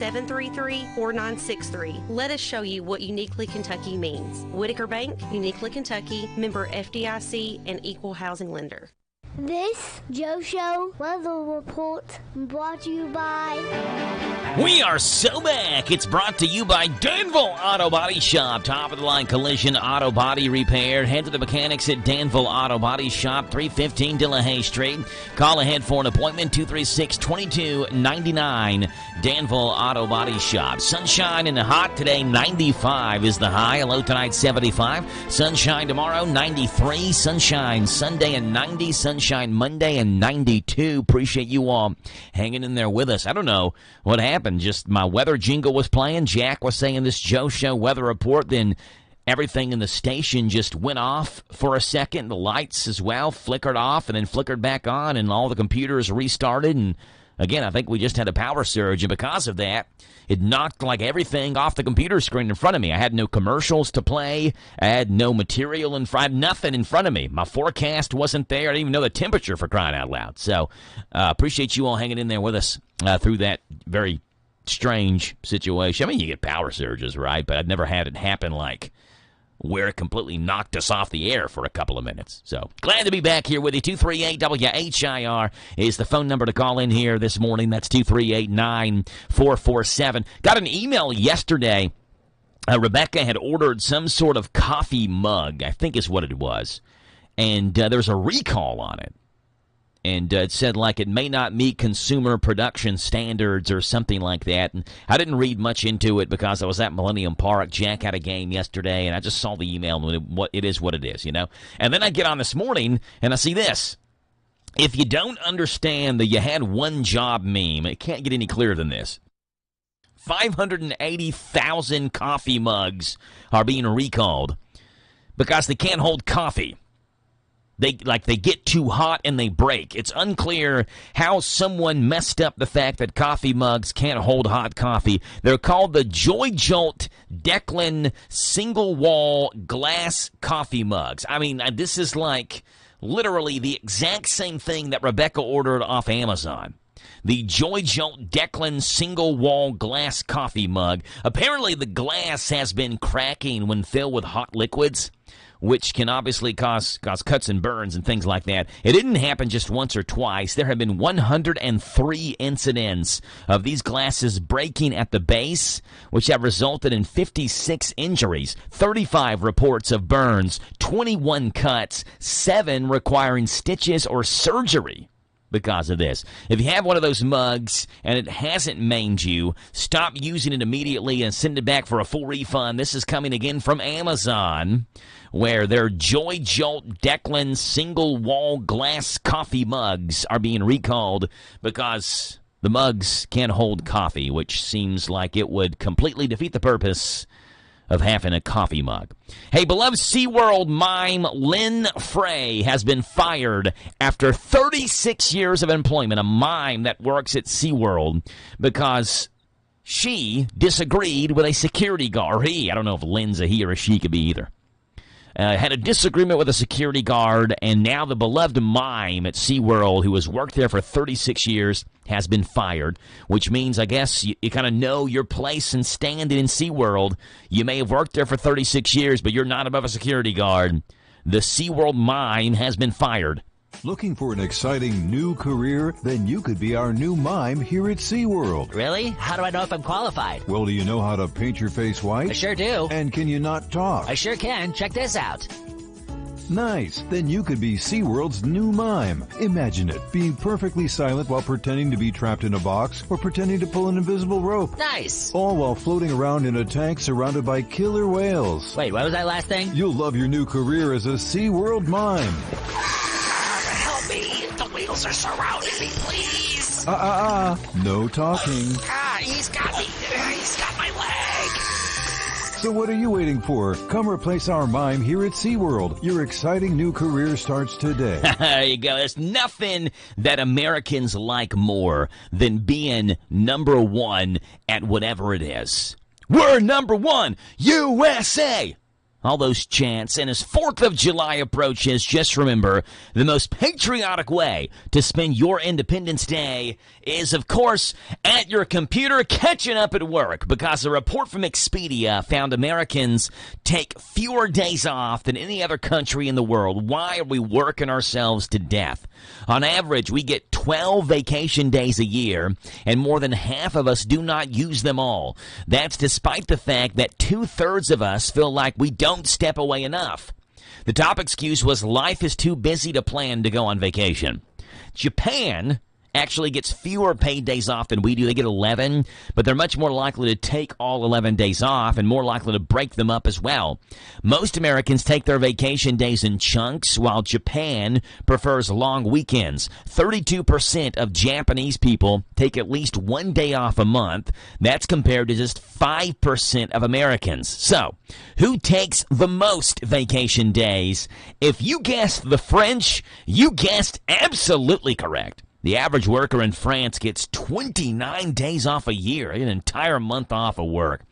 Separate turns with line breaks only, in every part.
733-4963. Let us show you what uniquely Kentucky means. Whitaker Bank, uniquely Kentucky, member FDIC, and equal housing lender.
This Joe Show weather report brought to you by...
We are so back. It's brought to you by Danville Auto Body Shop. Top-of-the-line collision auto body repair. Head to the mechanics at Danville Auto Body Shop, 315 Delahaye Street. Call ahead for an appointment, 236-2299. Danville Auto Body Shop. Sunshine and hot today, 95 is the high. Low tonight, 75. Sunshine tomorrow, 93. Sunshine Sunday and 90. Sunshine Monday and 92. Appreciate you all hanging in there with us. I don't know what happened. Just my weather jingle was playing. Jack was saying this Joe Show weather report. Then everything in the station just went off for a second. The lights as well flickered off and then flickered back on, and all the computers restarted. And again, I think we just had a power surge, and because of that, it knocked like everything off the computer screen in front of me. I had no commercials to play. I had no material in front, nothing in front of me. My forecast wasn't there. I didn't even know the temperature, for crying out loud. So appreciate you all hanging in there with us through that very strange situation. I mean, you get power surges, right? But I'd never had it happen like where it completely knocked us off the air for a couple of minutes. So glad to be back here with you. 238-WHIR is the phone number to call in here this morning. That's 238-9447. Got an email yesterday. Rebecca had ordered some sort of coffee mug, I think is what it was. And there's a recall on it. And it said, like, it may not meet consumer production standards or something like that. And I didn't read much into it because I was at Millennium Park. Jack had a game yesterday, and I just saw the email, and it is what it is, you know. And then I get on this morning, and I see this. If you don't understand the "you had one job" meme, it can't get any clearer than this. 580,000 coffee mugs are being recalled because they can't hold coffee. They get too hot and they break. It's unclear how someone messed up the fact that coffee mugs can't hold hot coffee. They're called the Joy Jolt Declan single wall glass coffee mugs. I mean, this is like literally the exact same thing that Rebecca ordered off Amazon. The Joy Jolt Declan single wall glass coffee mug. Apparently the glass has been cracking when filled with hot liquids, which can obviously cause cuts and burns and things like that. It didn't happen just once or twice. There have been 103 incidents of these glasses breaking at the base, which have resulted in 56 injuries, 35 reports of burns, 21 cuts, 7 requiring stitches or surgery because of this. If you have one of those mugs and it hasn't maimed you, stop using it immediately and send it back for a full refund. This is coming again from Amazon, where their Joy Jolt Declan single wall glass coffee mugs are being recalled because the mugs can't hold coffee, which seems like it would completely defeat the purpose of having a coffee mug. Hey, beloved SeaWorld mime Lynn Frey has been fired after 36 years of employment, a mime that works at SeaWorld, because she disagreed with a security guard. Or he, I don't know if Lynn's a he or a she, could be either. Had a disagreement with a security guard, and now the beloved mime at SeaWorld, who has worked there for 36 years, has been fired, which means, I guess, you kind of know your place and standing in SeaWorld. You may have worked there for 36 years, but you're not above a security guard. The SeaWorld mime has been fired.
Looking for an exciting new career? Then you could be our new mime here at SeaWorld.
Really? How do I know if I'm qualified?
Well, do you know how to paint your face white?
I sure do.
And can you not talk?
I sure can. Check this out.
Nice. Then you could be SeaWorld's new mime. Imagine it, being perfectly silent while pretending to be trapped in a box or pretending to pull an invisible rope.
Nice.
All while floating around in a tank surrounded by killer whales.
Wait, what was that last thing?
You'll love your new career as a SeaWorld mime.
Help me. The whales are surrounding me, please.
No talking.
He's got me. He's got my leg.
So what are you waiting for? Come replace our mime here at SeaWorld. Your exciting new career starts today.
There you go. There's nothing that Americans like more than being number one at whatever it is. We're number one, USA! all those chants, and as 4th of July approaches, just remember the most patriotic way to spend your Independence Day is, of course, at your computer catching up at work, because a report from Expedia found Americans take fewer days off than any other country in the world. Why are we working ourselves to death? On average, we get 12 vacation days a year, and more than half of us do not use them all. That's despite the fact that 2/3 of us feel like we don't step away enough. The top excuse was life is too busy to plan to go on vacation. Japan actually gets fewer paid days off than we do. They get 11, but they're much more likely to take all 11 days off and more likely to break them up as well. Most Americans take their vacation days in chunks, while Japan prefers long weekends. 32% of Japanese people take at least one day off a month. That's compared to just 5% of Americans. So, who takes the most vacation days? If you guessed the French, you guessed absolutely correct. The average worker in France gets 29 days off a year, an entire month off of work.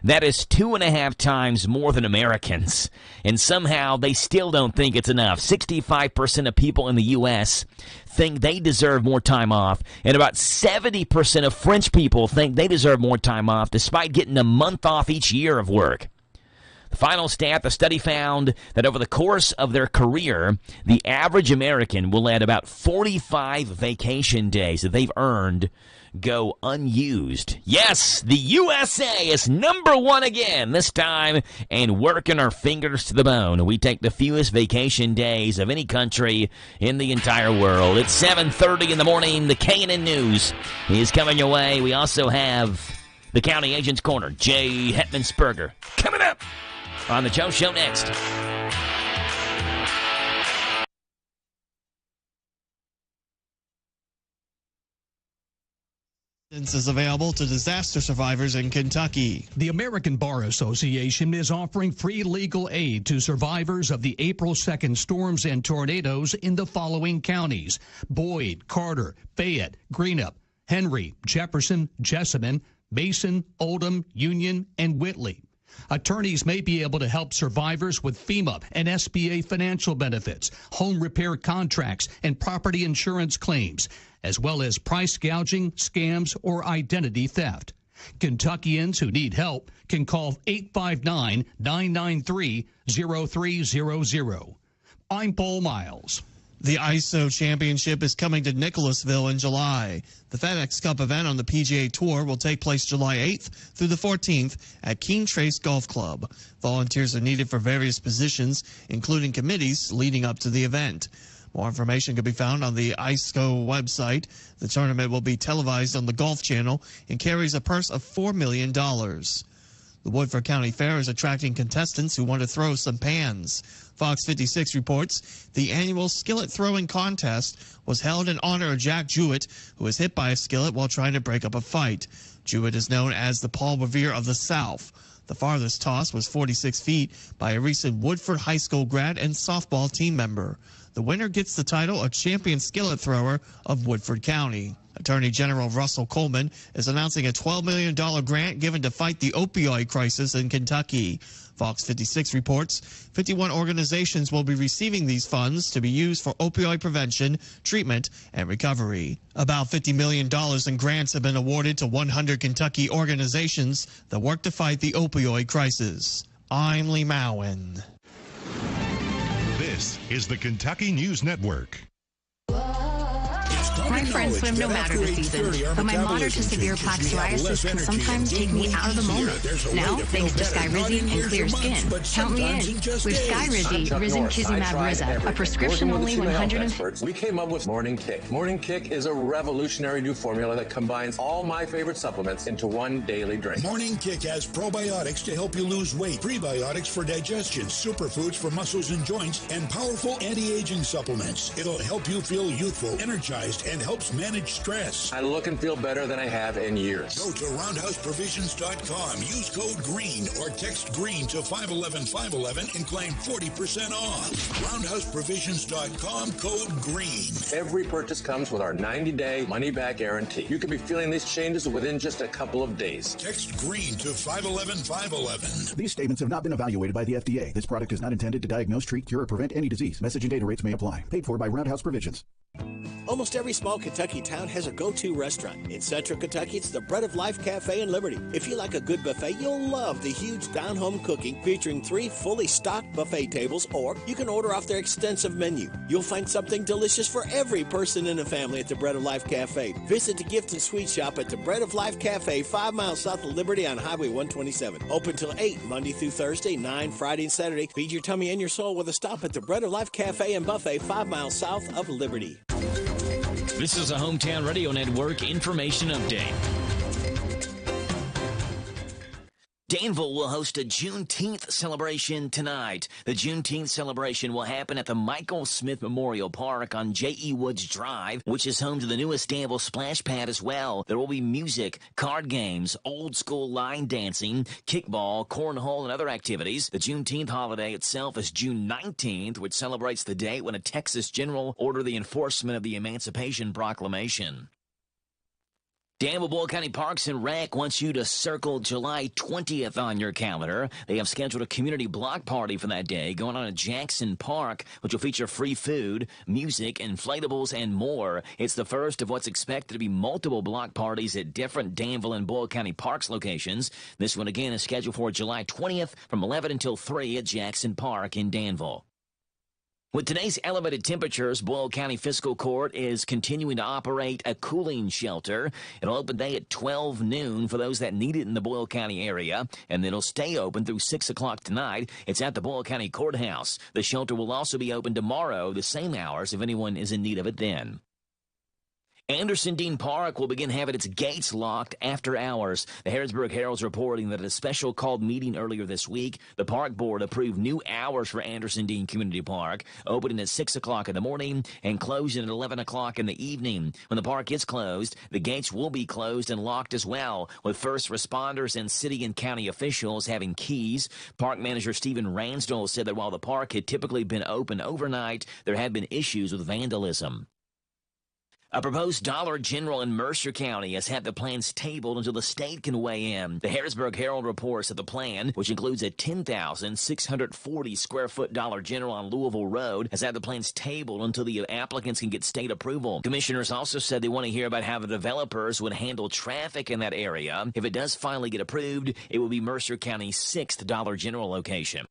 That is 2.5 times more than Americans. And somehow they still don't think it's enough. 65% of people in the U.S. think they deserve more time off. And about 70% of French people think they deserve more time off despite getting a month off each year of work. The final stat, the study found that over the course of their career, the average American will let about 45 vacation days that they've earned go unused. Yes, the USA is number one again, this time, and working our fingers to the bone. We take the fewest vacation days of any country in the entire world. It's 7:30 in the morning. The K&N News is coming your way. We also have the County Agent's Corner, Jay Hetmansberger, coming up on the Joe Show next.
Is available to disaster survivors in Kentucky.
The American Bar Association is offering free legal aid to survivors of the April 2nd storms and tornadoes in the following counties: Boyd, Carter, Fayette, Greenup, Henry, Jefferson, Jessamine, Mason, Oldham, Union, and Whitley. Attorneys may be able to help survivors with FEMA and SBA financial benefits, home repair contracts, and property insurance claims, as well as price gouging, scams, or identity theft. Kentuckians who need help can call 859-993-0300. I'm Paul Miles.
The ISO Championship is coming to Nicholasville in July. The FedEx Cup event on the PGA Tour will take place July 8th through the 14th at Keene Trace Golf Club. Volunteers are needed for various positions, including committees leading up to the event. More information can be found on the ISO website. The tournament will be televised on the Golf Channel and carries a purse of $4 million. The Woodford County Fair is attracting contestants who want to throw some pans. Fox 56 reports the annual skillet throwing contest was held in honor of Jack Jewett, who was hit by a skillet while trying to break up a fight. Jewett is known as the Paul Revere of the South. The farthest toss was 46 feet by a recent Woodford High School grad and softball team member. The winner gets the title of Champion Skillet Thrower of Woodford County. Attorney General Russell Coleman is announcing a $12 million grant given to fight the opioid crisis in Kentucky. Fox 56 reports 51 organizations will be receiving these funds to be used for opioid prevention, treatment, and recovery. About $50 million in grants have been awarded to 100 Kentucky organizations that work to fight the opioid crisis. I'm Lee Mowen.
This is the Kentucky News Network.
My friends swim no matter the season, but my moderate to severe plaque psoriasis can sometimes take me out of the moment. Now, thanks to Skyrizi and Clear Skin. Count me in. With Skyrizi, Risankizumab Riza, a prescription-only 150...
We came up with Morning Kick. Morning Kick is a revolutionary new formula that combines all my favorite supplements into one daily drink.
Morning Kick has probiotics to help you lose weight, prebiotics for digestion, superfoods for muscles and joints, and powerful anti-aging supplements. It'll help you feel youthful, energized, and help helps manage stress.
I look and feel better than I have in years.
Go to roundhouseprovisions.com. Use code GREEN or text GREEN to 511-511 and claim 40% off. Roundhouseprovisions.com, code GREEN.
Every purchase comes with our 90-day money-back guarantee. You could be feeling these changes within just a couple of days.
Text GREEN to 511-511.
These statements have not been evaluated by the FDA. This product is not intended to diagnose, treat, cure, or prevent any disease. Message and data rates may apply. Paid for by Roundhouse Provisions.
Almost every small Kentucky town has a go-to restaurant. In Central Kentucky, it's the Bread of Life Cafe in Liberty. If you like a good buffet, you'll love the huge down-home cooking featuring 3 fully stocked buffet tables, or you can order off their extensive menu. You'll find something delicious for every person in the family at the Bread of Life Cafe. Visit the gift and sweet shop at the Bread of Life Cafe, 5 miles south of Liberty on Highway 127. Open till 8, Monday through Thursday, 9 Friday and Saturday. Feed your tummy and your soul with a stop at the Bread of Life Cafe and Buffet, 5 miles south of Liberty.
This is a Hometown Radio Network information update. Danville will host a Juneteenth celebration tonight. The Juneteenth celebration will happen at the Michael Smith Memorial Park on J.E. Woods Drive, which is home to the newest Danville splash pad as well. There will be music, card games, old school line dancing, kickball, cornhole, and other activities. The Juneteenth holiday itself is June 19th, which celebrates the date when a Texas general ordered the enforcement of the Emancipation Proclamation. Danville Boyle County Parks and Rec wants you to circle July 20th on your calendar. They have scheduled a community block party for that day going on at Jackson Park, which will feature free food, music, inflatables, and more. It's the first of what's expected to be multiple block parties at different Danville and Boyle County Parks locations. This one, again, is scheduled for July 20th from 11 until 3 at Jackson Park in Danville. With today's elevated temperatures, Boyle County Fiscal Court is continuing to operate a cooling shelter. It'll open day at 12 noon for those that need it in the Boyle County area, and it'll stay open through 6 o'clock tonight. It's at the Boyle County Courthouse. The shelter will also be open tomorrow, the same hours, if anyone is in need of it then. Anderson Dean Park will begin having its gates locked after hours. The Harrodsburg Herald's reporting that at a special called meeting earlier this week, the park board approved new hours for Anderson Dean Community Park, opening at 6 o'clock in the morning and closing at 11 o'clock in the evening. When the park is closed, the gates will be closed and locked as well, with first responders and city and county officials having keys. Park manager Stephen Ransdell said that while the park had typically been open overnight, there had been issues with vandalism. A proposed Dollar General in Mercer County has had the plans tabled until the state can weigh in. The Harrisburg Herald reports that the plan, which includes a 10,640 square foot Dollar General on Louisville Road, has had the plans tabled until the applicants can get state approval. Commissioners also said they want to hear about how the developers would handle traffic in that area. If it does finally get approved, it will be Mercer County's 6th Dollar General location.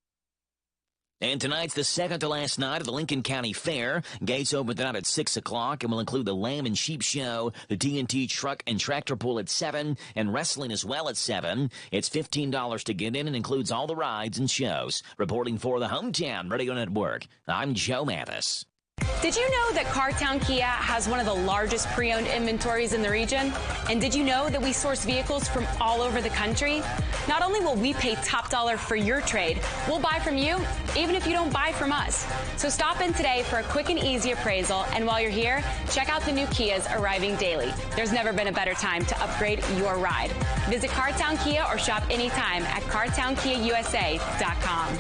And tonight's the second to last night of the Lincoln County Fair. Gates open tonight at 6 o'clock and will include the Lamb and Sheep Show, the TNT Truck and Tractor Pull at 7, and wrestling as well at 7. It's $15 to get in and includes all the rides and shows. Reporting for the Hometown Radio Network, I'm Joe Mathis.
Did you know that Cartown Kia has one of the largest pre-owned inventories in the region? And did you know that we source vehicles from all over the country? Not only will we pay top dollar for your trade, we'll buy from you even if you don't buy from us. So stop in today for a quick and easy appraisal, and while you're here, check out the new Kias arriving daily. There's never been a better time to upgrade your ride. Visit Cartown Kia or shop anytime at CartownKiaUSA.com.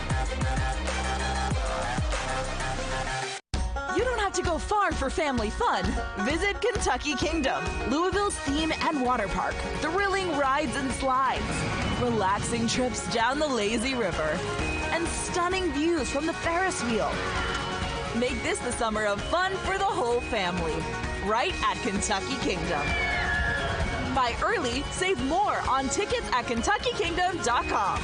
You don't have to go far for family fun. Visit Kentucky Kingdom, Louisville's theme and water park. Thrilling rides and slides, relaxing trips down the lazy river, and stunning views from the Ferris wheel. Make this the summer of fun for the whole family, right at Kentucky Kingdom. Buy early, save more on tickets at KentuckyKingdom.com.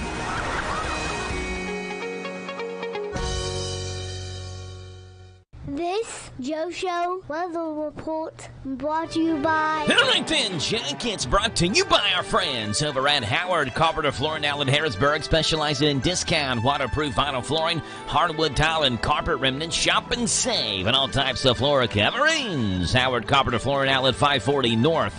This Joe Show weather report brought to you by...
All right then, Jack, it's brought to you by our friends over at Howard Carpenter Flooring Outlet Harrisburg, specializing in discount waterproof vinyl flooring, hardwood tile, and carpet remnants. Shop and save on all types of floor coverings. Howard Carpenter Flooring Outlet, 540 North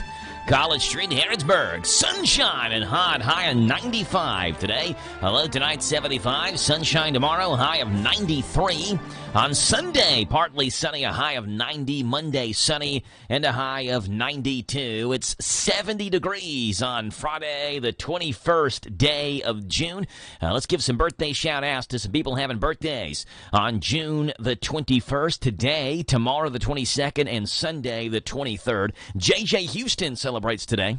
College Street, Harrodsburg. Sunshine and hot, high of 95 today. Low tonight, 75. Sunshine tomorrow, high of 93. On Sunday, partly sunny, a high of 90. Monday, sunny, and a high of 92. It's 70 degrees on Friday, the 21st day of June. Let's give some birthday shout-outs to some people having birthdays on June the 21st. Today, tomorrow the 22nd, and Sunday the 23rd. J.J. Houston celebrates today.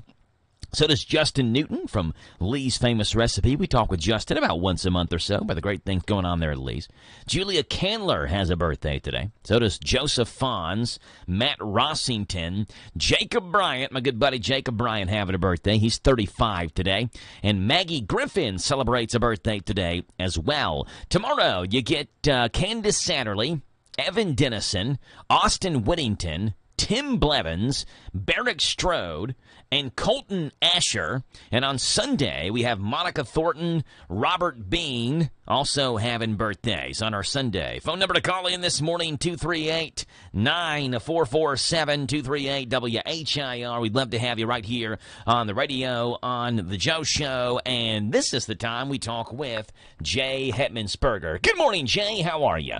So does Justin Newton from Lee's Famous Recipe. We talk with Justin about once a month or so about the great things going on there at Lee's. Julia Candler has a birthday today. So does Joseph Fons, Matt Rossington, Jacob Bryant, my good buddy Jacob Bryant having a birthday. He's 35 today. And Maggie Griffin celebrates a birthday today as well. Tomorrow you get Candace Satterley, Evan Dennison, Austin Whittington, Tim Blevins, Barrick Strode, and Colton Asher. And on Sunday, we have Monica Thornton, Robert Bean, also having birthdays on our Sunday. Phone number to call in this morning, 238-9447-238-WHIR. We'd love to have you right here on the radio on The Joe Show. And this is the time we talk with Jay Hetmansberger. Good morning, Jay. How are you?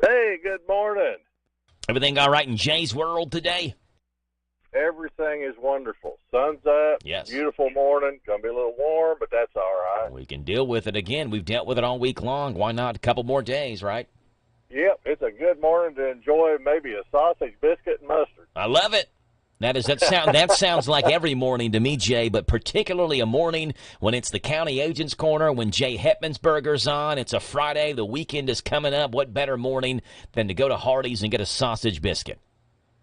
Hey, good morning.
Everything all right in Jay's world today?
Everything is wonderful. Sun's up.
Yes.
Beautiful morning. Going to be a little warm, but that's all right.
We can deal with it again. We've dealt with it all week long. Why not a couple more days, right?
Yep, it's a good morning to enjoy maybe a sausage, biscuit, and mustard.
I love it. That sounds like every morning to me, Jay, but particularly a morning when it's the County Agent's Corner, when Jay Hetmansberger's on. It's a Friday. The weekend is coming up. What better morning than to go to Hardee's and get a sausage biscuit?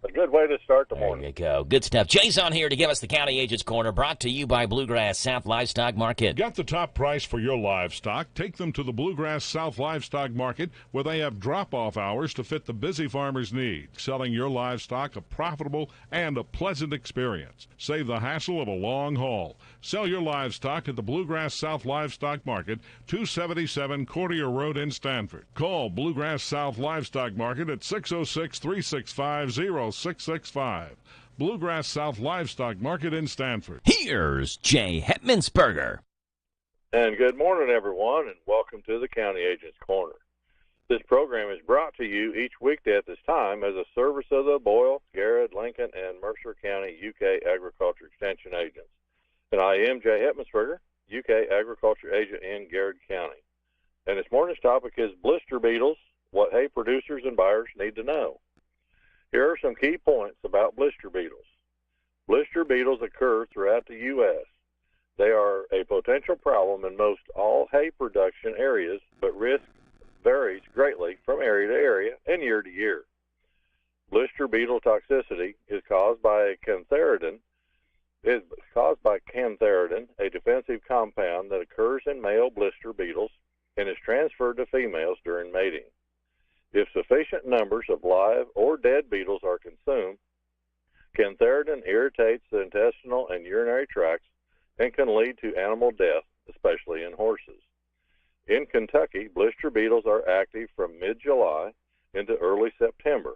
A good way to start the morning.
There you go. Good stuff. Jay's on here to give us the County Agent's Corner, brought to you by Bluegrass South Livestock Market.
Got the top price for your livestock? Take them to the Bluegrass South Livestock Market, where they have drop-off hours to fit the busy farmer's need. Selling your livestock a profitable and a pleasant experience. Save the hassle of a long haul. Sell your livestock at the Bluegrass South Livestock Market, 277 Courtier Road in Stanford. Call Bluegrass South Livestock Market at 606-365-0665. Bluegrass South Livestock Market in Stanford.
Here's Jay Hetmansberger.
And good morning, everyone, and welcome to the County Agent's Corner. This program is brought to you each weekday at this time as a service of the Boyle, Garrett, Lincoln, and Mercer County UK Agriculture Extension agents. And I am Jay Hetmansberger, UK Agriculture Agent in Garrett County. And this morning's topic is blister beetles, what hay producers and buyers need to know. Here are some key points about blister beetles. Blister beetles occur throughout the U.S. They are a potential problem in most all hay production areas, but risk varies greatly from area to area and year to year. Blister beetle toxicity is caused by cantharidin, a defensive compound that occurs in male blister beetles and is transferred to females during mating. If sufficient numbers of live or dead beetles are consumed, cantharidin irritates the intestinal and urinary tracts and can lead to animal death, especially in horses. In Kentucky, blister beetles are active from mid-July into early September.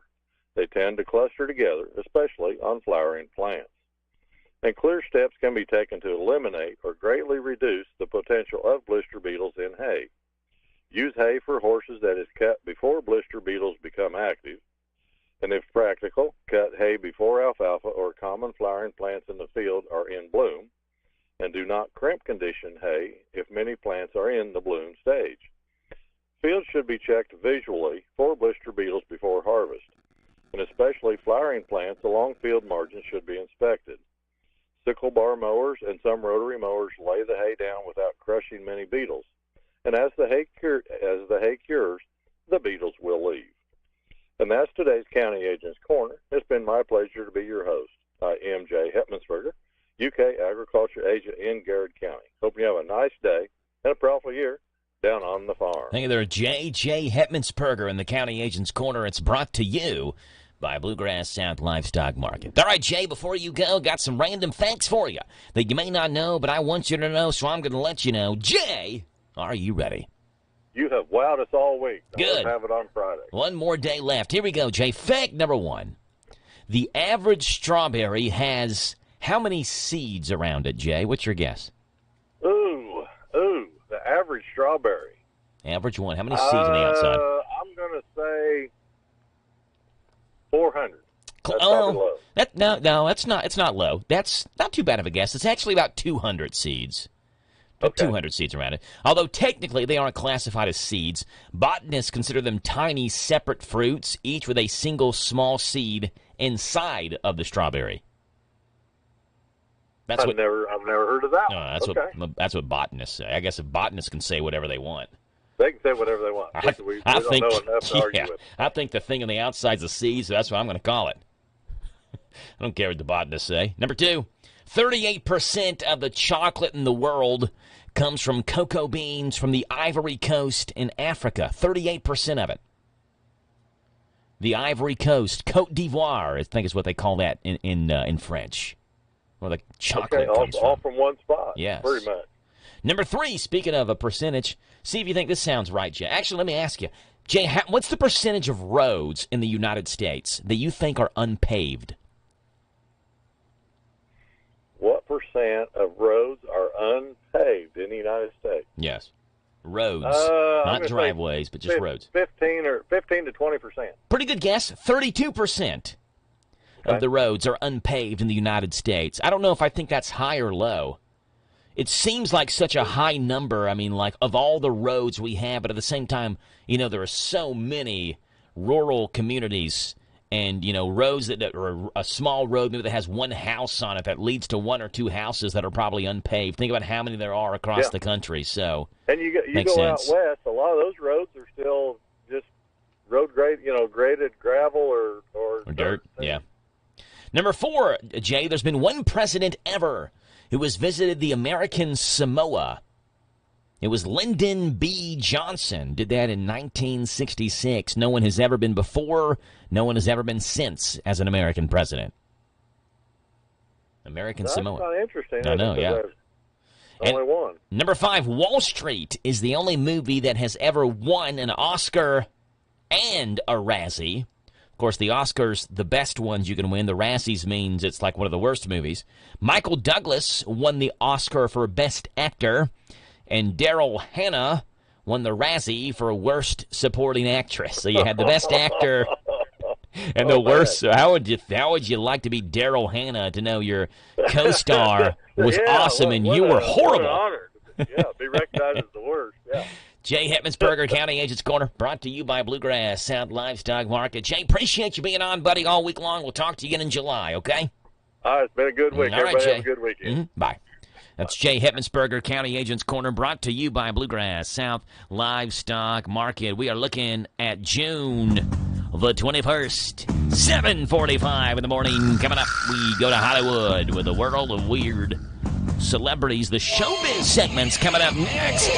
They tend to cluster together, especially on flowering plants. And clear steps can be taken to eliminate or greatly reduce the potential of blister beetles in hay. Use hay for horses that is cut before blister beetles become active. And if practical, cut hay before alfalfa or common flowering plants in the field are in bloom. And do not crimp condition hay if many plants are in the bloom stage. Fields should be checked visually for blister beetles before harvest. And especially flowering plants along field margins should be inspected. Sickle bar mowers and some rotary mowers lay the hay down without crushing many beetles. And as the hay cures, the beetles will leave. And that's today's County Agent's Corner. It's been my pleasure to be your host. I am Jay Hetmansberger, UK Agriculture Agent in Garrett County. Hope you have a nice day and a profitable year down on the farm.
Thank you there, Jay Hetmansberger in the County Agent's Corner. It's brought to you by Bluegrass South Livestock Market. All right, Jay, before you go, got some random facts for you that you may not know, but I want you to know, so I'm going to let you know. Jay, are you ready?
You have wowed us all week.
Good.
We'll have it on Friday.
One more day left. Here we go, Jay. Fact number one. The average strawberry has How many seeds around it, Jay? What's your guess?
Ooh, the average strawberry.
Average one. How many seeds on the outside?
I'm going to say 400. That's probably low.
No, it's not low. That's not too bad of a guess. It's actually about 200 seeds. About 200 seeds around it. Although technically they aren't classified as seeds. Botanists consider them tiny, separate fruits, each with a single small seed inside of the strawberry.
I've never heard of that.
No, that's what botanists say. I guess if botanists can say whatever they want.
They can say whatever they want. We don't know enough to argue with.
I think the thing on the outside's a seed, so that's what I'm going to call it. I don't care what the botanists say. Number 2, 38% of the chocolate in the world comes from cocoa beans from the Ivory Coast in Africa. 38% of it. The Ivory Coast, Côte d'Ivoire, I think is what they call that in French. Where the chocolate comes from.
All from one spot.
Yes.
Pretty much.
Number 3, speaking of a percentage, see if you think this sounds right, Jay. Actually, let me ask you. Jay, what's the percentage of roads in the United States that you think are unpaved?
What percent of roads are unpaved in the United States?
Yes. Roads. Not driveways, but just roads.
15 to 20%.
Pretty good guess. 32% of the roads are unpaved in the United States. I don't know if I think that's high or low. It seems like such a high number. I mean, like, of all the roads we have, but at the same time, there are so many rural communities and, roads that are a small road maybe that has one house on it that leads to one or two houses that are probably unpaved. Think about how many there are across the country. So,
and you go out west, a lot of those roads are still just road grade, graded gravel or
dirt. Yeah. Number 4, Jay, there's been one president ever who has visited the American Samoa. It was Lyndon B. Johnson. Did that in 1966. No one has ever been before. No one has ever been since as an American president. Samoa.
That's kind of interesting.
I know, yeah.
Only one.
Number 5, Wall Street is the only movie that has ever won an Oscar and a Razzie. Of course, the Oscars, the best ones you can win. The Razzies means it's like one of the worst movies. Michael Douglas won the Oscar for Best Actor, and Daryl Hannah won the Razzie for Worst Supporting Actress. So you had the Best Actor and the worst. So how would you like to be Daryl Hannah to know your co-star was awesome and you were horrible?
What an honor. Be recognized as the worst. Yeah.
Jay Hetmansberger, County Agents Corner, brought to you by Bluegrass South Livestock Market. Jay, appreciate you being on, buddy, all week long. We'll talk to you again in July, okay?
All right, it's been a good week.
All right,
Everybody
Jay.
have a good weekend.
Bye. That's Jay Hetmansberger, County Agents Corner, brought to you by Bluegrass South Livestock Market. We are looking at June the 21st, 7:45 in the morning. Coming up, we go to Hollywood with a world of weird celebrities. The showbiz segment's coming up next.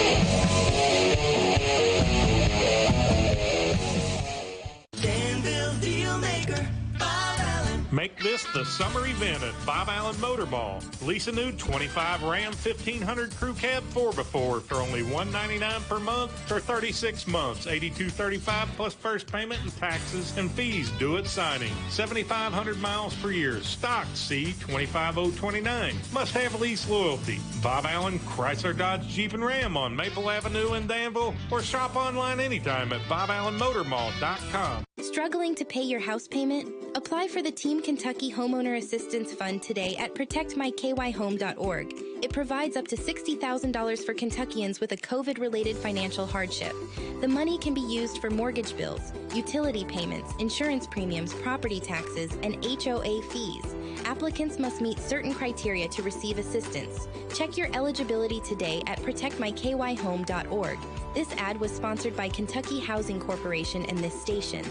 Make this the summer event at Bob Allen Motor Mall. Lease a new 25 Ram 1500 Crew Cab 4x4 for only $199 per month for 36 months. $82.35 plus first payment and taxes and fees due at signing. 7,500 miles per year. Stock C 25029. Must have lease loyalty. Bob Allen Chrysler Dodge Jeep and Ram on Maple Avenue in Danville, or shop online anytime at BobAllenMotorMall.com.
Struggling to pay your house payment? Apply for the Team Kentucky Homeowner Assistance Fund today at protectmykyhome.org. It provides up to $60,000 for Kentuckians with a COVID-related financial hardship. The money can be used for mortgage bills, utility payments, insurance premiums, property taxes, and HOA fees. Applicants must meet certain criteria to receive assistance. Check your eligibility today at protectmykyhome.org. This ad was sponsored by Kentucky Housing Corporation and this station.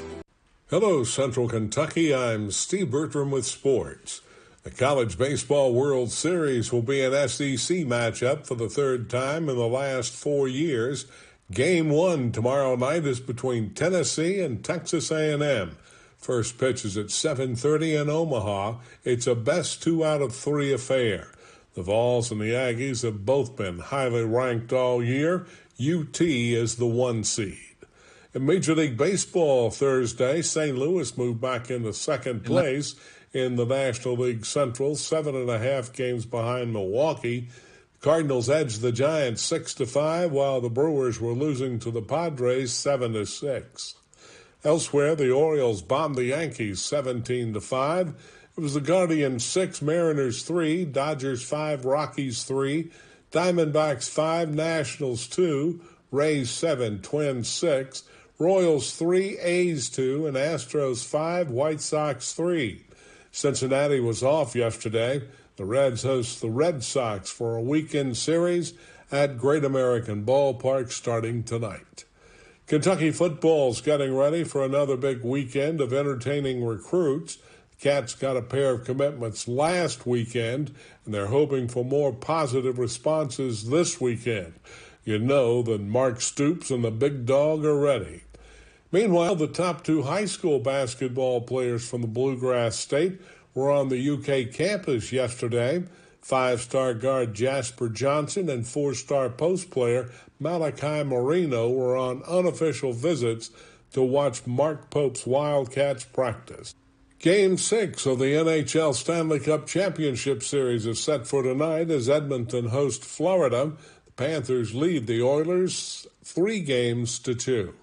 Hello, Central Kentucky. I'm Steve Bertram with sports. The College Baseball World Series will be an SEC matchup for the third time in the last 4 years. Game 1 tomorrow night is between Tennessee and Texas A&M. First pitch is at 7:30 in Omaha. It's a best 2 out of 3 affair. The Vols and the Aggies have both been highly ranked all year. UT is the 1 seed. In Major League Baseball Thursday, St. Louis moved back into second place in the National League Central, 7.5 games behind Milwaukee. Cardinals edged the Giants 6-5, while the Brewers were losing to the Padres 7-6. Elsewhere, the Orioles bombed the Yankees 17-5. It was the Guardians 6, Mariners 3, Dodgers 5, Rockies 3, Diamondbacks 5, Nationals 2, Rays 7, Twins 6, Royals 3, A's 2, and Astros 5, White Sox 3. Cincinnati was off yesterday. The Reds host the Red Sox for a weekend series at Great American Ballpark starting tonight. Kentucky football's getting ready for another big weekend of entertaining recruits. Cats got a pair of commitments last weekend, and they're hoping for more positive responses this weekend. You know that Mark Stoops and the Big Dog are ready. Meanwhile, the top 2 high school basketball players from the Bluegrass State were on the UK campus yesterday. 5-star guard Jasper Johnson and 4-star post player Malachi Marino were on unofficial visits to watch Mark Pope's Wildcats practice. Game 6 of the NHL Stanley Cup Championship Series is set for tonight as Edmonton hosts Florida. The Panthers lead the Oilers 3-2.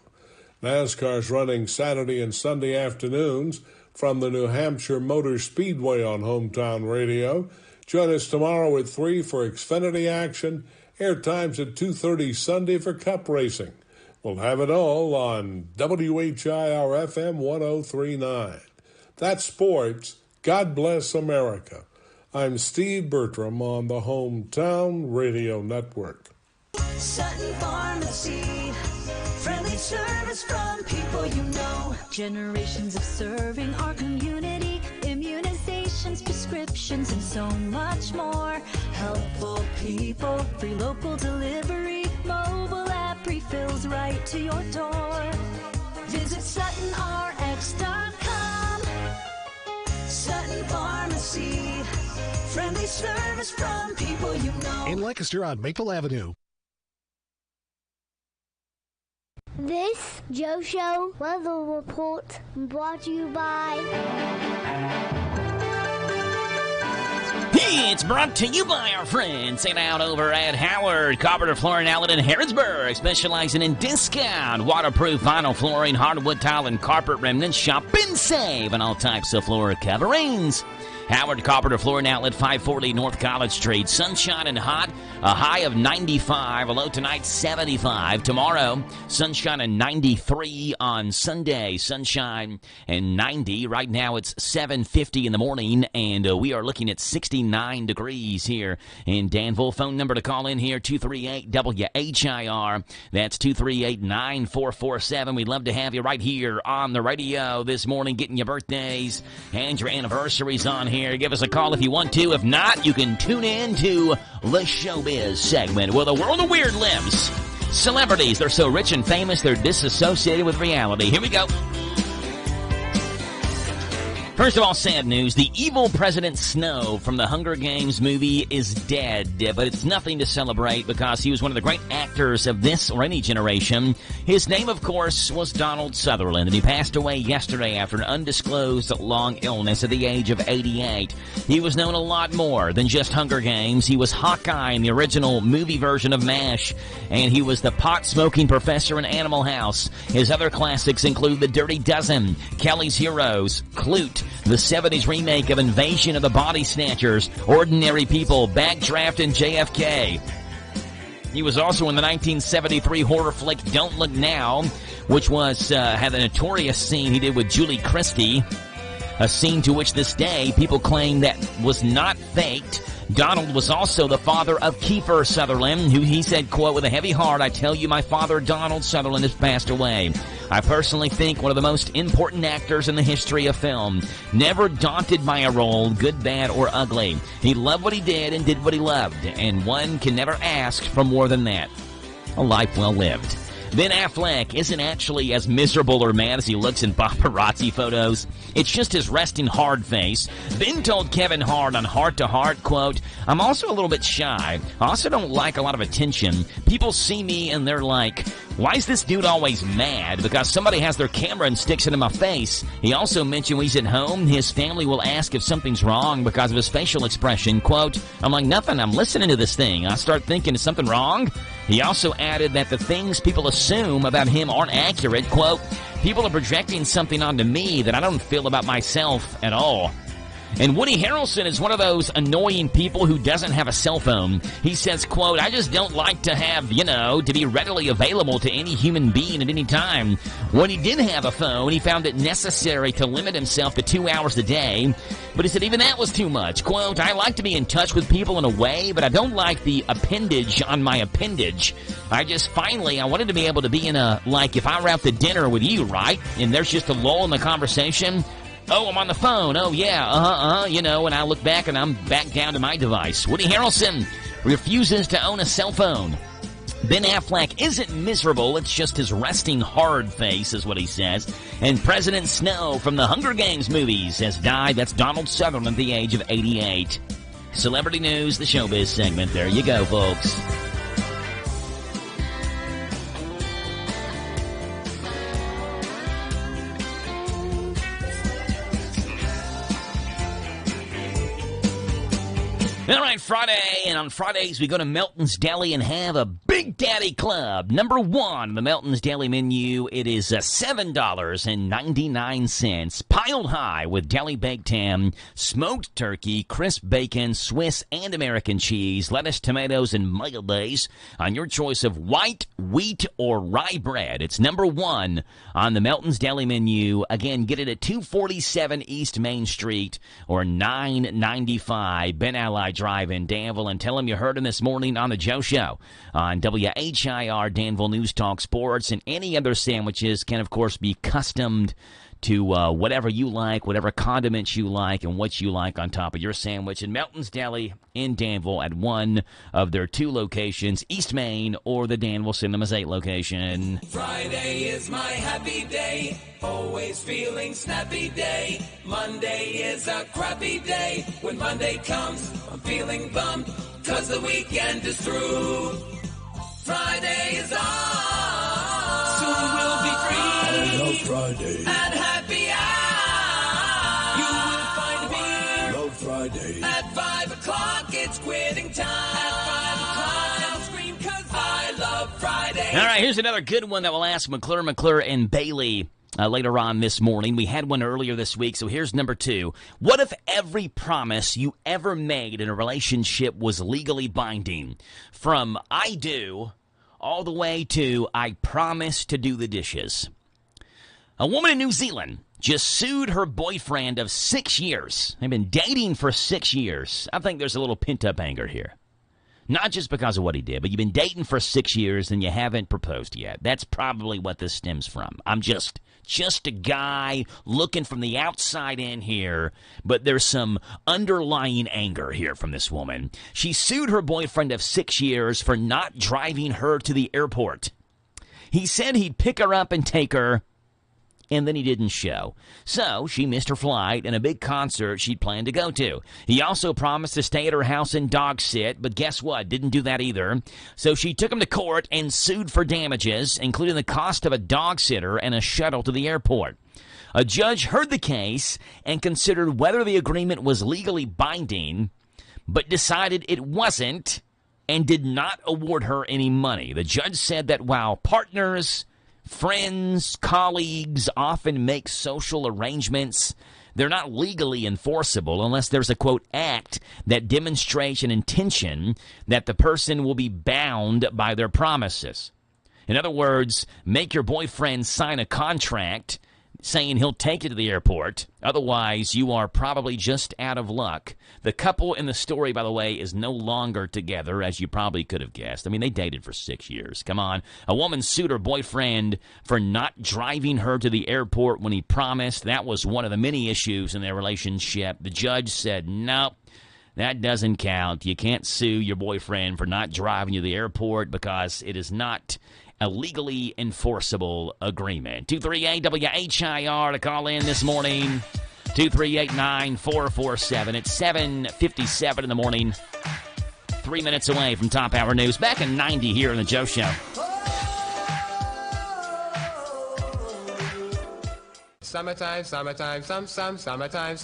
NASCAR's running Saturday and Sunday afternoons from the New Hampshire Motor Speedway on Hometown Radio. Join us tomorrow at 3 for Xfinity action. Air times at 2:30 Sunday for Cup racing. We'll have it all on WHIR FM 103.9. That's sports. God bless America. I'm Steve Bertram on the Hometown Radio Network.
Sutton Pharmacy, friendly service from people you know. Generations of serving our community, immunizations, prescriptions, and so much more. Helpful people, free local delivery, mobile app refills right to your door. Visit SuttonRx.com. Sutton Pharmacy, friendly service from people you know.
In Lancaster on Maple Avenue.
This Joe Show weather report brought to you by...
It's brought to you by our friends sitting out over at Howard Carpenter Flooring Outlet in Harrodsburg, specializing in discount, waterproof vinyl flooring, hardwood tile, and carpet remnants. Shop and save on all types of floor coverings. Howard Carpenter Flooring Outlet, 540 North College Street. Sunshine and hot, a high of 95, a low tonight 75. Tomorrow, sunshine and 93 on Sunday. Sunshine and 90. Right now it's 7:50 in the morning, and we are looking at 69 degrees here in Danville. Phone number to call in here, 238-WHIR. That's 238-9447. We'd love to have you right here on the radio this morning, getting your birthdays and your anniversaries on here. Give us a call if you want to. If not, you can tune in to the Showbiz segment where the world of weird lives. Celebrities, they're so rich and famous, they're disassociated with reality. Here we go. First of all, sad news. The evil President Snow from the Hunger Games movie is dead, but it's nothing to celebrate because he was one of the great actors of this or any generation. His name, of course, was Donald Sutherland, and he passed away yesterday after an undisclosed long illness at the age of 88. He was known a lot more than just Hunger Games. He was Hawkeye in the original movie version of MASH, and he was the pot-smoking professor in Animal House. His other classics include The Dirty Dozen, Kelly's Heroes, Clute, the 70s remake of Invasion of the Body Snatchers, Ordinary People, Backdraft, and JFK. He was also in the 1973 horror flick Don't Look Now, which was had a notorious scene he did with Julie Christie, a scene to which this day people claim that was not faked. Donald was also the father of Kiefer Sutherland, who he said, quote, "With a heavy heart, I tell you my father, Donald Sutherland, has passed away. I personally think one of the most important actors in the history of film. Never daunted by a role, good, bad, or ugly. He loved what he did and did what he loved, and one can never ask for more than that. A life well lived." Ben Affleck isn't actually as miserable or mad as he looks in paparazzi photos. It's just his resting hard face. Ben told Kevin Hart on Heart to Heart, quote, "I'm also a little bit shy. I also don't like a lot of attention. People see me and they're like, Why is this dude always mad? Because somebody has their camera and sticks it in my face. He also mentioned when he's at home, his family will ask if something's wrong because of his facial expression. Quote, I'm like, nothing, I'm listening to this thing. I start thinking, is something wrong? He also added that the things people assume about him aren't accurate. Quote, people are projecting something onto me that I don't feel about myself at all. And Woody Harrelson is one of those annoying people who doesn't have a cell phone. He says, quote, I just don't like to have, to be readily available to any human being at any time. When he did have a phone, he found it necessary to limit himself to 2 hours a day. But he said even that was too much. Quote, I like to be in touch with people in a way, but I don't like the appendage on my appendage. I wanted to be able to be in if I were out to dinner with you, right? And there's just a lull in the conversation. Oh, I'm on the phone. Oh, yeah, and I look back and I'm back down to my device. Woody Harrelson refuses to own a cell phone. Ben Affleck isn't miserable. It's just his resting hard face is what he says. And President Snow from the Hunger Games movies has died. That's Donald Sutherland at the age of 88. Celebrity news, the showbiz segment. There you go, folks. All right, Friday, and on Fridays we go to Melton's Deli and have a Big Daddy Club. Number one, the Melton's Deli menu, it is $7.99, piled high with deli baked ham, smoked turkey, crisp bacon, Swiss and American cheese, lettuce, tomatoes, and mayonnaise on your choice of white, wheat, or rye bread. It's number one on the Melton's Deli menu. Again, get it at 247 East Main Street or 995 Ben Allied Drive in Danville, and tell them you heard him this morning on the Joe Show on WHIR Danville News Talk Sports. And any other sandwiches can, of course, be customed to whatever you like, whatever condiments you like, and what you like on top of your sandwich. And Melton's Deli in Danville at one of their two locations, East Main or the Danville Cinemas 8 location.
Friday is my happy day, always feeling snappy day. Monday is a crappy day. When Monday comes, I'm feeling bummed, 'cause the weekend is through. Friday is on, soon we'll be free.
I love Friday.
And happy hour, you will find me.
Love Friday.
At 5 o'clock, it's quitting time. At 5 o'clock, I'll scream 'cause I love Friday.
All right, here's another good one that we'll ask McClure, and Bailey later on this morning. We had one earlier this week, so here's number two. What if every promise you ever made in a relationship was legally binding? From I do all the way to I promise to do the dishes. A woman in New Zealand just sued her boyfriend of 6 years. They've been dating for 6 years. I think there's a little pent-up anger here. Not just because of what he did, but you've been dating for 6 years and you haven't proposed yet. That's probably what this stems from. I'm just a guy looking from the outside in here, but there's some underlying anger here from this woman. She sued her boyfriend of 6 years for not driving her to the airport. He said he'd pick her up and take her, and then he didn't show. So she missed her flight and a big concert she'd planned to go to. He also promised to stay at her house and dog sit, but guess what? Didn't do that either. So she took him to court and sued for damages, including the cost of a dog sitter and a shuttle to the airport. A judge heard the case and considered whether the agreement was legally binding, but decided it wasn't and did not award her any money. The judge said that while partners, friends, colleagues often make social arrangements, they're not legally enforceable unless there's a, quote, act that demonstrates an intention that the person will be bound by their promises. In other words, make your boyfriend sign a contract saying he'll take you to the airport. Otherwise, you are probably just out of luck. The couple in the story, by the way, is no longer together, as you probably could have guessed. I mean, they dated for 6 years. Come on. A woman sued her boyfriend for not driving her to the airport when he promised. That was one of the many issues in their relationship. The judge said, nope, that doesn't count. You can't sue your boyfriend for not driving you to the airport because it is not a legally enforceable agreement. 238-WHIR to call in this morning. 238-9447. It's 7:57 in the morning. 3 minutes away from top hour news. Back in 90 here on the Joe Show.
Summertime, summertime, summertime,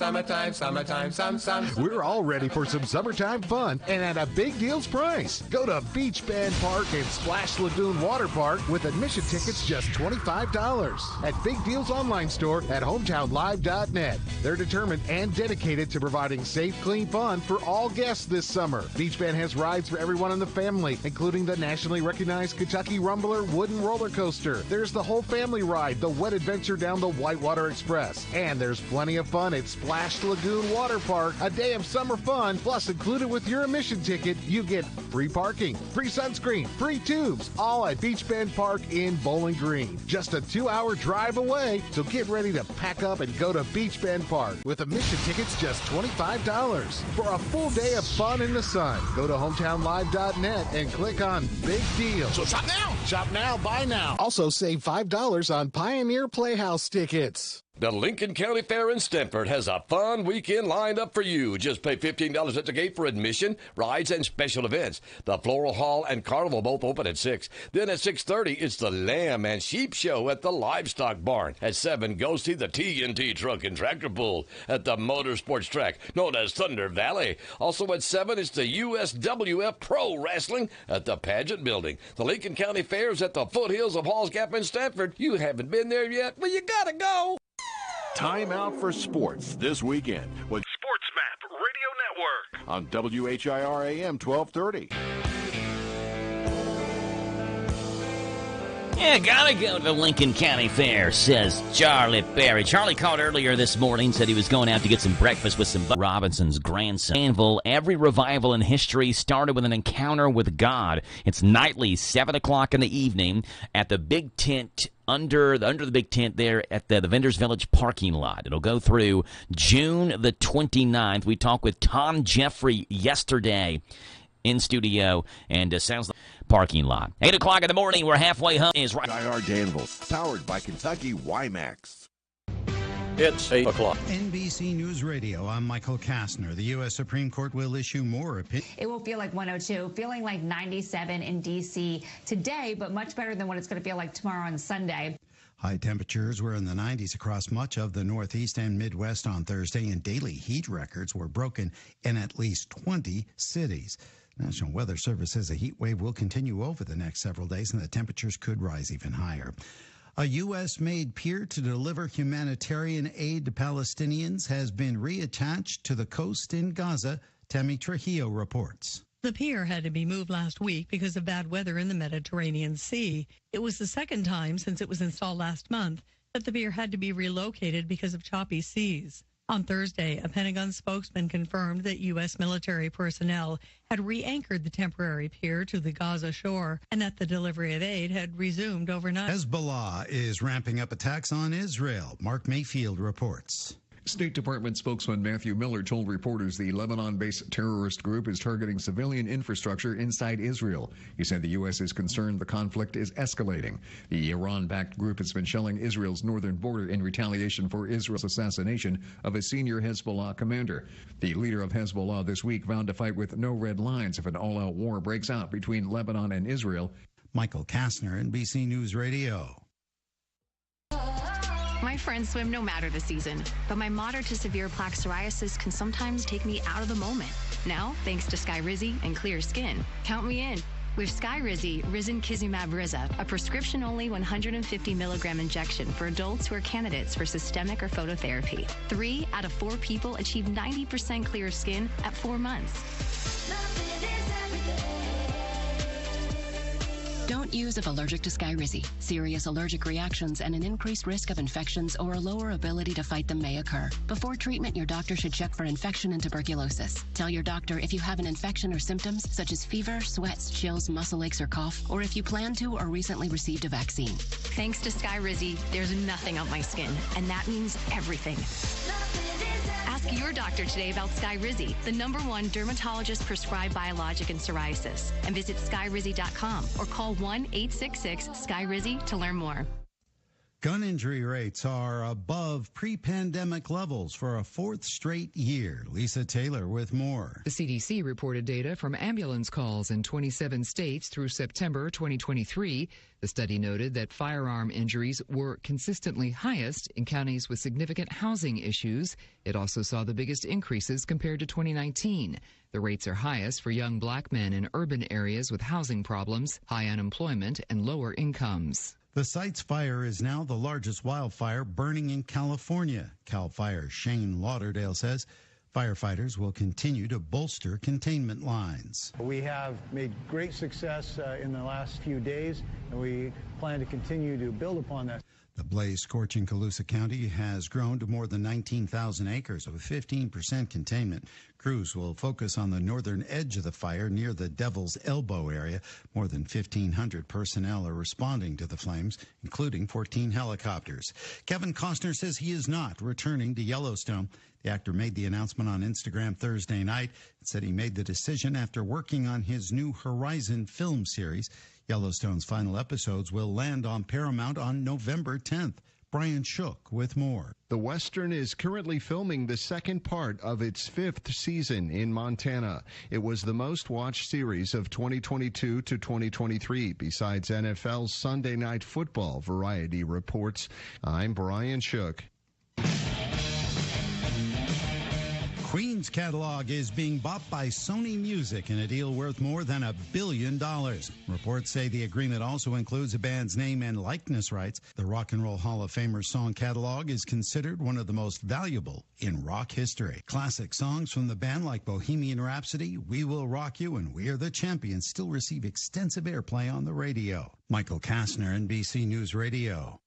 summertime.
We're all ready for some summertime fun and at a big deals price. Go to Beach Bend Park and Splash Lagoon Water Park with admission tickets just $25 at Big Deals online store at hometownlive.net. They're determined and dedicated to providing safe, clean fun for all guests this summer. Beach Bend has rides for everyone in the family, including the nationally recognized Kentucky Rumbler wooden roller coaster. There's the whole family ride, the Wet Adventure down the Whitewater Express. And there's plenty of fun at Splash Lagoon Water Park. A day of summer fun, plus included with your admission ticket, you get free parking, free sunscreen, free tubes, all at Beach Bend Park in Bowling Green. Just a 2-hour drive away, so get ready to pack up and go to Beach Bend Park with admission tickets just $25 for a full day of fun in the sun. Go to hometownlive.net and click on Big Deals.
So shop now.
Shop now, buy now. Also save $5 on Pioneer Playhouse tickets.
The Lincoln County Fair in Stanford has a fun weekend lined up for you. Just pay $15 at the gate for admission, rides, and special events. The Floral Hall and Carnival both open at 6. Then at 6:30, it's the Lamb and Sheep Show at the Livestock Barn. At 7, go see the TNT Truck and Tractor Pull at the Motorsports Track, known as Thunder Valley. Also at 7, it's the USWF Pro Wrestling at the Pageant Building. The Lincoln County Fair is at the foothills of Halls Gap in Stanford. You haven't been there yet? Well, you gotta go.
Time out for sports this weekend with
SportsMap Radio Network
on WHIR AM 1230.
Yeah, gotta go to the Lincoln County Fair, says Charlie Berry. Charlie called earlier this morning, said he was going out to get some breakfast with some Robinson's grandson. Anvil, every revival in history started with an encounter with God. It's nightly, 7 o'clock in the evening at the big tent under the big tent there at the Vendors Village parking lot. It'll go through June the 29th. We talked with Tom Jeffrey yesterday in studio, and sounds like parking lot. 8 o'clock in the morning, we're halfway home. Is right.
IR Danville, powered by Kentucky WiMAX.
It's 8 o'clock.
NBC News Radio, I'm Michael Kastner. The U.S. Supreme Court will issue more opinion.
It will feel like 102, feeling like 97 in D.C. today, but much better than what it's going to feel like tomorrow and Sunday.
High temperatures were in the 90s across much of the Northeast and Midwest on Thursday, and daily heat records were broken in at least 20 cities. National Weather Service says a heat wave will continue over the next several days, and the temperatures could rise even higher. A U.S.-made pier to deliver humanitarian aid to Palestinians has been reattached to the coast in Gaza. Tammy Trujillo reports.
The pier had to be moved last week because of bad weather in the Mediterranean Sea. It was the second time since it was installed last month that the pier had to be relocated because of choppy seas. On Thursday, a Pentagon spokesman confirmed that U.S. military personnel had re-anchored the temporary pier to the Gaza shore and that the delivery of aid had resumed overnight.
Hezbollah is ramping up attacks on Israel. Mark Mayfield reports.
State Department spokesman Matthew Miller told reporters the Lebanon-based terrorist group is targeting civilian infrastructure inside Israel. He said the U.S. is concerned the conflict is escalating. The Iran-backed group has been shelling Israel's northern border in retaliation for Israel's assassination of a senior Hezbollah commander. The leader of Hezbollah this week vowed to fight with no red lines if an all-out war breaks out between Lebanon and Israel.
Michael Kastner, NBC News Radio.
My friends swim no matter the season, but my moderate to severe plaque psoriasis can sometimes take me out of the moment. Now, thanks to Skyrizi and clear skin, count me in. With Skyrizi, Risankizumab Riza, a prescription-only 150 milligram injection for adults who are candidates for systemic or phototherapy. 3 out of 4 people achieve 90% clear skin at 4 months. Don't use if allergic to Skyrizi. Serious allergic reactions and an increased risk of infections or a lower ability to fight them may occur. Before treatment, your doctor should check for infection and tuberculosis. Tell your doctor if you have an infection or symptoms such as fever, sweats, chills, muscle aches, or cough, or if you plan to or recently received a vaccine. Thanks to Skyrizi, there's nothing on my skin, and that means everything. Ask your doctor today about Skyrizi, the #1 dermatologist-prescribed biologic in psoriasis, and visit skyrizi.com or call 1-866-SKYRIZI to learn more.
Gun injury rates are above pre-pandemic levels for a fourth straight year. Lisa Taylor with more.
The CDC reported data from ambulance calls in 27 states through September 2023. The study noted that firearm injuries were consistently highest in counties with significant housing issues. It also saw the biggest increases compared to 2019. The rates are highest for young black men in urban areas with housing problems, high unemployment, and lower incomes.
The site's fire is now the largest wildfire burning in California. CAL FIRE's Shane Lauderdale says firefighters will continue to bolster containment lines.
We have made great success in the last few days, and we plan to continue to build upon that.
The blaze scorching Colusa County has grown to more than 19,000 acres of 15% containment. Crews will focus on the northern edge of the fire near the Devil's Elbow area. More than 1,500 personnel are responding to the flames, including 14 helicopters. Kevin Costner says he is not returning to Yellowstone. The actor made the announcement on Instagram Thursday night and said he made the decision after working on his new Horizon film series. Yellowstone's final episodes will land on Paramount on November 10th. Brian Shook with more.
The Western is currently filming the second part of its 5th season in Montana. It was the most watched series of 2022 to 2023, besides NFL's Sunday Night Football, Variety reports. I'm Brian Shook.
Queen's catalog is being bought by Sony Music in a deal worth more than $1 billion. Reports say the agreement also includes a band's name and likeness rights. The Rock and Roll Hall of Famer's song catalog is considered one of the most valuable in rock history. Classic songs from the band like Bohemian Rhapsody, We Will Rock You, and We Are the Champions still receive extensive airplay on the radio. Michael Kastner, NBC News Radio.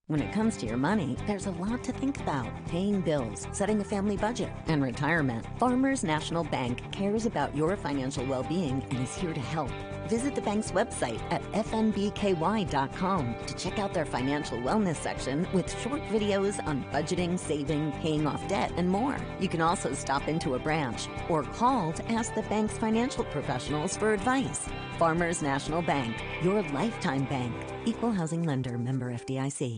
When it comes to your money, there's a lot to think about. Paying bills, setting a family budget, and retirement. Farmers National Bank cares about your financial well-being and is here to help. Visit the bank's website at fnbky.com to check out their financial wellness section with short videos on budgeting, saving, paying off debt, and more. You can also stop into a branch or call to ask the bank's financial professionals for advice. Farmers National Bank, your lifetime bank. Equal housing lender, member FDIC.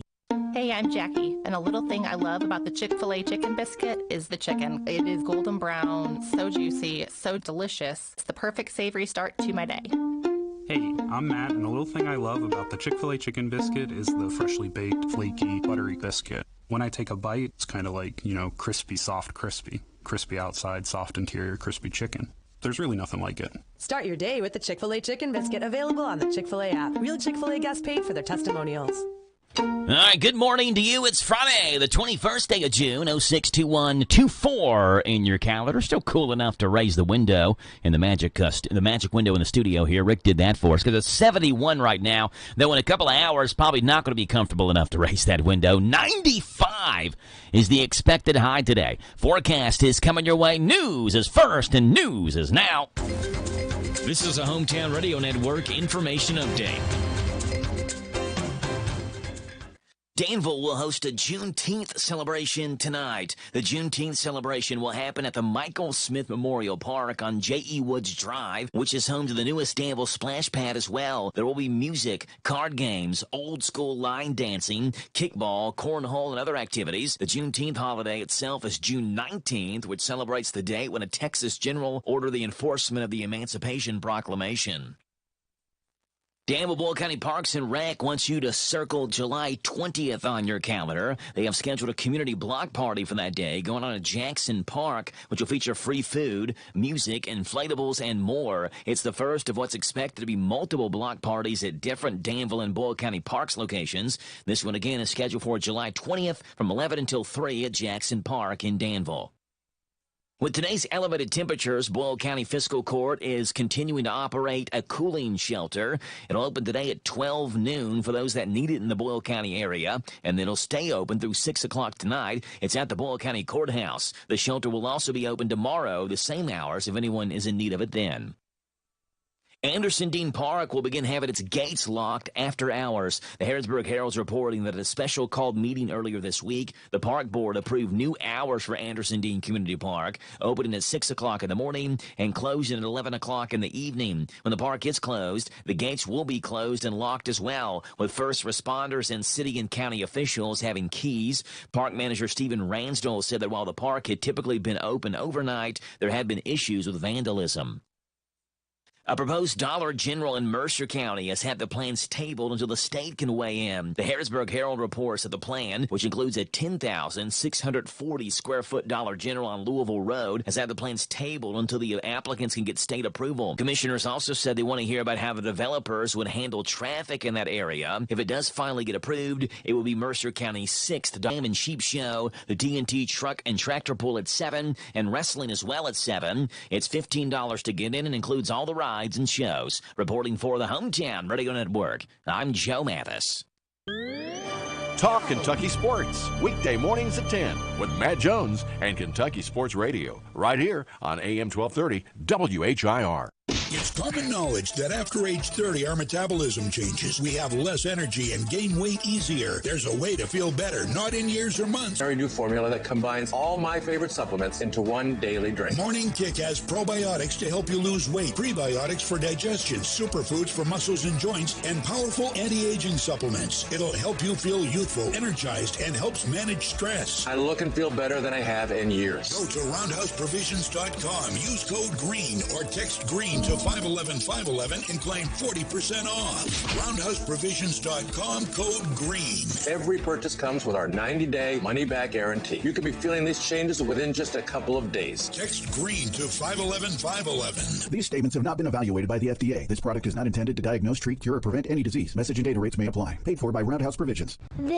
Hey, I'm Jackie, and a little thing I love about the Chick-fil-A chicken biscuit is the chicken. It is golden brown, so juicy, so delicious. It's the perfect savory start to my day.
Hey, I'm Matt, and the little thing I love about the Chick-fil-A chicken biscuit is the freshly baked, flaky, buttery biscuit. When I take a bite, it's kind of like, crispy, soft, crispy. Crispy outside, soft interior, crispy chicken. There's really nothing like it.
Start your day with the Chick-fil-A chicken biscuit, available on the Chick-fil-A app. Real Chick-fil-A guests paid for their testimonials.
All right, good morning to you. It's Friday, the 21st day of June, 062124 in your calendar. Still cool enough to raise the window in the magic window in the studio here. Rick did that for us because it's 71 right now, though in a couple of hours, probably not going to be comfortable enough to raise that window. 95 is the expected high today. Forecast is coming your way. News is first, and news is now.
This is a Hometown Radio Network information update.
Danville will host a Juneteenth celebration tonight. The Juneteenth celebration will happen at the Michael Smith Memorial Park on J.E. Woods Drive, which is home to the newest Danville splash pad as well. There will be music, card games, old school line dancing, kickball, cornhole, and other activities. The Juneteenth holiday itself is June 19th, which celebrates the date when a Texas general ordered the enforcement of the Emancipation Proclamation. Danville Boyle County Parks and Rec wants you to circle July 20th on your calendar. They have scheduled a community block party for that day going on at Jackson Park, which will feature free food, music, inflatables, and more. It's the first of what's expected to be multiple block parties at different Danville and Boyle County Parks locations. This one, again, is scheduled for July 20th from 11 until 3 at Jackson Park in Danville. With today's elevated temperatures, Boyle County Fiscal Court is continuing to operate a cooling shelter. It'll open today at 12 noon for those that need it in the Boyle County area, and then it'll stay open through 6 o'clock tonight. It's at the Boyle County Courthouse. The shelter will also be open tomorrow, the same hours, if anyone is in need of it then. Anderson Dean Park will begin having its gates locked after hours. The Harrodsburg Herald's reporting that at a special called meeting earlier this week, the park board approved new hours for Anderson Dean Community Park, opening at 6 o'clock in the morning and closing at 11 o'clock in the evening. When the park is closed, the gates will be closed and locked as well, with first responders and city and county officials having keys. Park manager Stephen Ransdell said that while the park had typically been open overnight, there had been issues with vandalism. A proposed Dollar General in Mercer County has had the plans tabled until the state can weigh in. The Harrisburg Herald reports that the plan, which includes a 10,640 square foot Dollar General on Louisville Road, has had the plans tabled until the applicants can get state approval. Commissioners also said they want to hear about how the developers would handle traffic in that area. If it does finally get approved, it will be Mercer County's 6th Dam and Sheep Show, the TNT Truck and Tractor Pull at 7, and wrestling as well at 7. It's $15 to get in and includes all the rides and shows. Reporting for the Hometown Radio Network, I'm Joe Mathis.
Talk Kentucky Sports, weekday mornings at 10 with Matt Jones and Kentucky Sports Radio, right here on AM 1230 WHIR.
It's common knowledge that after age 30, our metabolism changes. We have less energy and gain weight easier. There's a way to feel better, not in years or months.
Very new formula that combines all my favorite supplements into one daily drink.
Morning Kick has probiotics to help you lose weight, prebiotics for digestion, superfoods for muscles and joints, and powerful anti-aging supplements. It'll help you feel youthful, energized, and helps manage stress.
I look and feel better than I have in years.
Go to roundhouseprovisions.com. Use code GREEN or text GREEN to 511-511 and claim 40% off. RoundhouseProvisions.com, code GREEN.
Every purchase comes with our 90-day money-back guarantee. You could be feeling these changes within just a couple of days.
Text GREEN to 511-511.
These statements have not been evaluated by the FDA. This product is not intended to diagnose, treat, cure, or prevent any disease. Message and data rates may apply. Paid for by Roundhouse Provisions.
This